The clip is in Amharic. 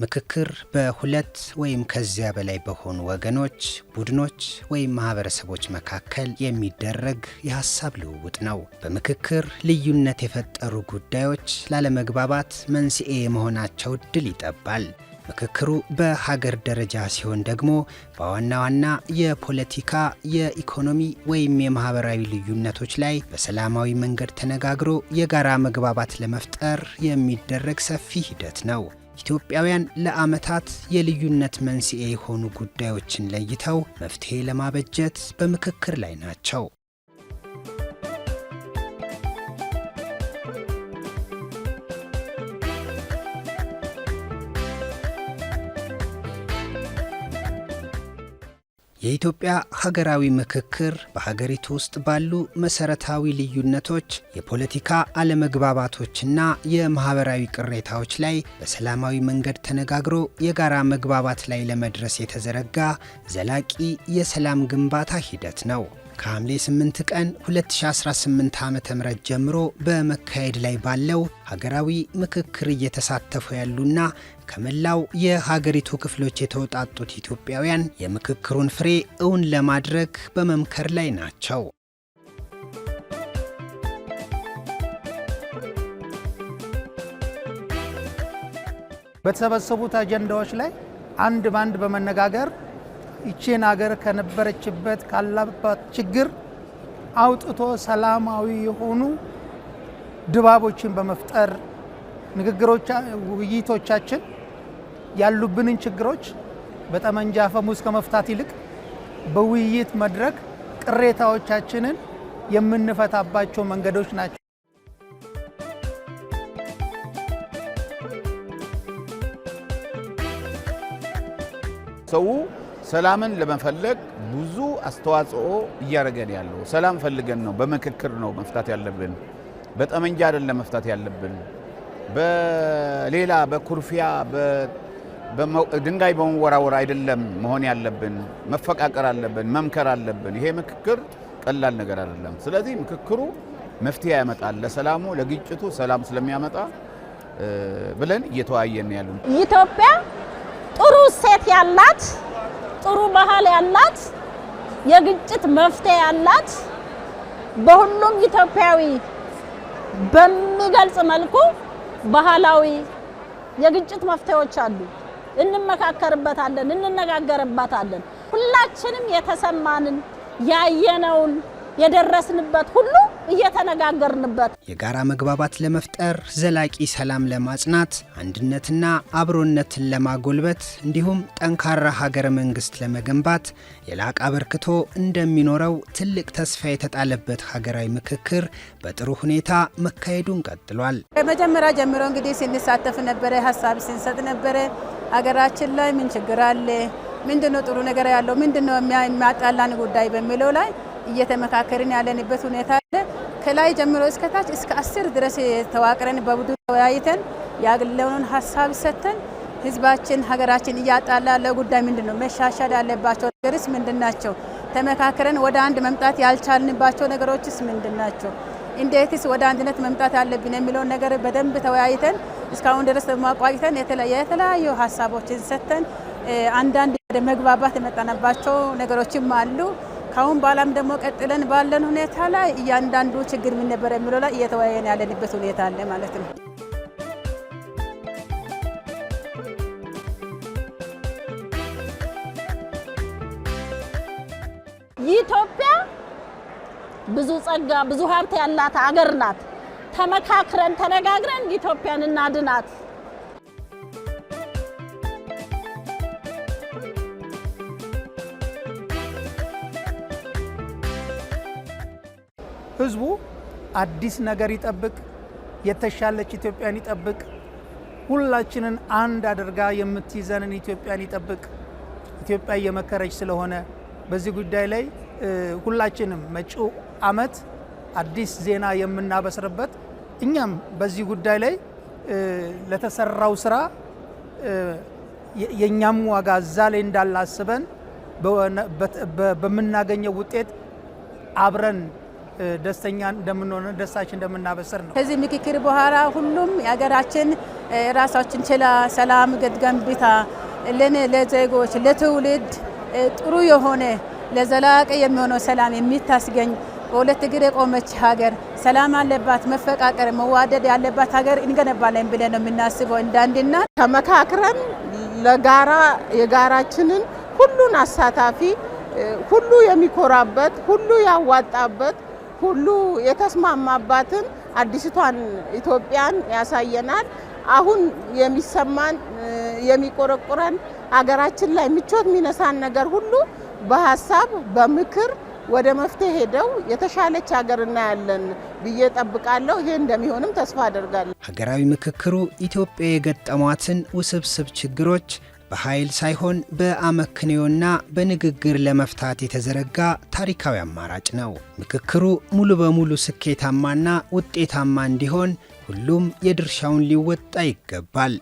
ምክክር በሁለት ወይም ከዚያ በላይ በሆኑ ወገኖች፣ ቡድኖች ወይም ማህበረሰቦች መካከል የሚደረግ የሐሳብ ልውውጥ ነው። በምክክር ልዩነት የፈጠሩ ጉዳዮች ላለመግባባት መንስኤ የመሆናቸው እድል ይጠባል። ምክክሩ በሀገር ደረጃ ሲሆን ደግሞ በዋና ዋና የፖለቲካ፣ የኢኮኖሚ ወይም የማህበራዊ ልዩነቶች ላይ በሰላማዊ መንገድ ተነጋግሮ የጋራ መግባባት ለመፍጠር የሚደረግ ሰፊ ሂደት ነው። ኢትዮጵያውያን ለዓመታት የልዩነት መንስኤ የሆኑ ጉዳዮችን ለይተው መፍትሄ ለማበጀት በምክክር ላይ ናቸው። የኢትዮጵያ ሀገራዊ ምክክር በሀገሪቱ ውስጥ ባሉ መሰረታዊ ልዩነቶች፣ የፖለቲካ አለመግባባቶችና የማህበራዊ ቅሬታዎች ላይ በሰላማዊ መንገድ ተነጋግሮ የጋራ መግባባት ላይ ለመድረስ የተዘረጋ ዘላቂ የሰላም ግንባታ ሂደት ነው። ከሐምሌ 8 ቀን 2018 ዓ.ም ጀምሮ በመካሄድ ላይ ባለው ሀገራዊ ምክክር እየተሳተፉ ያሉና ከመላው የሀገሪቱ ክፍሎች የተውጣጡት ኢትዮጵያውያን የምክክሩን ፍሬ እውን ለማድረግ በመምከር ላይ ናቸው። በተሰበሰቡት አጀንዳዎች ላይ አንድ ባንድ በመነጋገር ይቺን ሀገር ከነበረችበት ካለባት ችግር አውጥቶ ሰላማዊ የሆኑ ድባቦችን በመፍጠር ውይይቶቻችን ያሉብንን ችግሮች በጠመንጃ አፈሙዝ ከመፍታት ይልቅ በውይይት መድረክ ቅሬታዎቻችንን የምንፈታባቸው መንገዶች ናቸው። ሰው ሰላምን ለመፈለግ ብዙ አስተዋጽኦ እያደረገን ያለው ሰላም ፈልገን ነው። በምክክር ነው መፍታት ያለብን። በጠመንጃ አይደለም መፍታት ያለብን። በሌላ በኩርፊያ ድንጋይ በመወራወር አይደለም መሆን ያለብን። መፈቃቀር አለብን፣ መምከር አለብን። ይሄ ምክክር ቀላል ነገር አይደለም። ስለዚህ ምክክሩ መፍትሄ ያመጣል፣ ለሰላሙ ለግጭቱ ሰላም ስለሚያመጣ ብለን እየተወያየን ያሉን። ኢትዮጵያ ጥሩ ሴት ያላት፣ ጥሩ ባህል ያላት፣ የግጭት መፍትሄ ያላት፣ በሁሉም ኢትዮጵያዊ በሚገልጽ መልኩ ባህላዊ የግጭት መፍትሄዎች አሉ። እንመካከርበታለን፣ እንነጋገርበታለን። ሁላችንም የተሰማንን ያየነውን የደረስንበት ሁሉ እየተነጋገርንበት የጋራ መግባባት ለመፍጠር፣ ዘላቂ ሰላም ለማጽናት፣ አንድነትና አብሮነትን ለማጎልበት እንዲሁም ጠንካራ ሀገረ መንግስት ለመገንባት የላቀ አበርክቶ እንደሚኖረው ትልቅ ተስፋ የተጣለበት ሀገራዊ ምክክር በጥሩ ሁኔታ መካሄዱን ቀጥሏል። ከመጀመሪያ ጀምሮ እንግዲህ ስንሳተፍ ነበረ፣ ሀሳብ ስንሰጥ ነበረ። ሀገራችን ላይ ምን ችግር አለ፣ ምንድነው ጥሩ ነገር ያለው፣ ምንድነው የሚያጣላን ጉዳይ በሚለው ላይ እየተመካከርን ያለንበት ሁኔታ አለ። ከላይ ጀምሮ እስከ ታች እስከ 10 ድረስ ተዋቅረን በቡድን ተወያይተን ያለውን ሀሳብ ሰጥተን ህዝባችን ሀገራችን እያጣላ ያለው ጉዳይ ምንድነው፣ መሻሻል ያለባቸው ነገርስ ምንድናቸው፣ ተመካከረን ወደ አንድ መምጣት ያልቻልንባቸው ነገሮችስ ምንድናቸው፣ እንዴትስ ወደ አንድነት መምጣት ያለብን የሚለው ነገር በደንብ ተወያይተን እስካሁን ድረስ ማቋይተን የተለያዩ ሀሳቦችን ሰጥተን አንዳንድ ወደ መግባባት የመጣናባቸው ነገሮችም አሉ። ካሁን በኋላም ደግሞ ቀጥለን ባለን ሁኔታ ላይ እያንዳንዱ ችግር ምን ነበር የሚለው ላይ እየተወያየን ያለንበት ሁኔታ አለ ማለት ነው። ኢትዮጵያ ብዙ ጸጋ፣ ብዙ ሀብት ያላት ሀገር ናት። ተመካክረን ተነጋግረን ኢትዮጵያን እናድናት። ህዝቡ አዲስ ነገር ይጠብቅ፣ የተሻለች ኢትዮጵያን ይጠብቅ፣ ሁላችንን አንድ አድርጋ የምትይዘንን ኢትዮጵያን ይጠብቅ። ኢትዮጵያ እየመከረች ስለሆነ በዚህ ጉዳይ ላይ ሁላችንም መጪው ዓመት አዲስ ዜና የምናበስርበት፣ እኛም በዚህ ጉዳይ ላይ ለተሰራው ስራ የኛም ዋጋ እዛ ላይ እንዳላስበን በምናገኘው ውጤት አብረን ደስተኛ እንደምንሆን ደስታችን እንደምናበስር ነው። ከዚህ ምክክር በኋላ ሁሉም የሀገራችን ራሳችን ችላ ሰላም ገንብታ ለዜጎች ለትውልድ ጥሩ የሆነ ለዘላቂ የሚሆነው ሰላም የሚታስገኝ በሁለት እግር የቆመች ሀገር ሰላም አለባት መፈቃቀር መዋደድ ያለባት ሀገር እንገነባለን ብለን ነው የምናስበው። እንዳንድና ተመካክረን ለጋራ የጋራችንን ሁሉን አሳታፊ ሁሉ የሚኮራበት ሁሉ ያዋጣበት ሁሉ የተስማማባትን አዲስቷን ኢትዮጵያን ያሳየናል። አሁን የሚሰማን የሚቆረቆረን ሀገራችን ላይ ምቾት የሚነሳን ነገር ሁሉ በሐሳብ በምክር ወደ መፍትሄ ሄደው የተሻለች ሀገር እናያለን ብዬ ጠብቃለሁ። ይሄ እንደሚሆንም ተስፋ አደርጋለሁ። ሀገራዊ ምክክሩ ኢትዮጵያ የገጠሟትን ውስብስብ ችግሮች በኃይል ሳይሆን በአመክንዮና በንግግር ለመፍታት የተዘረጋ ታሪካዊ አማራጭ ነው። ምክክሩ ሙሉ በሙሉ ስኬታማና ውጤታማ እንዲሆን ሁሉም የድርሻውን ሊወጣ ይገባል።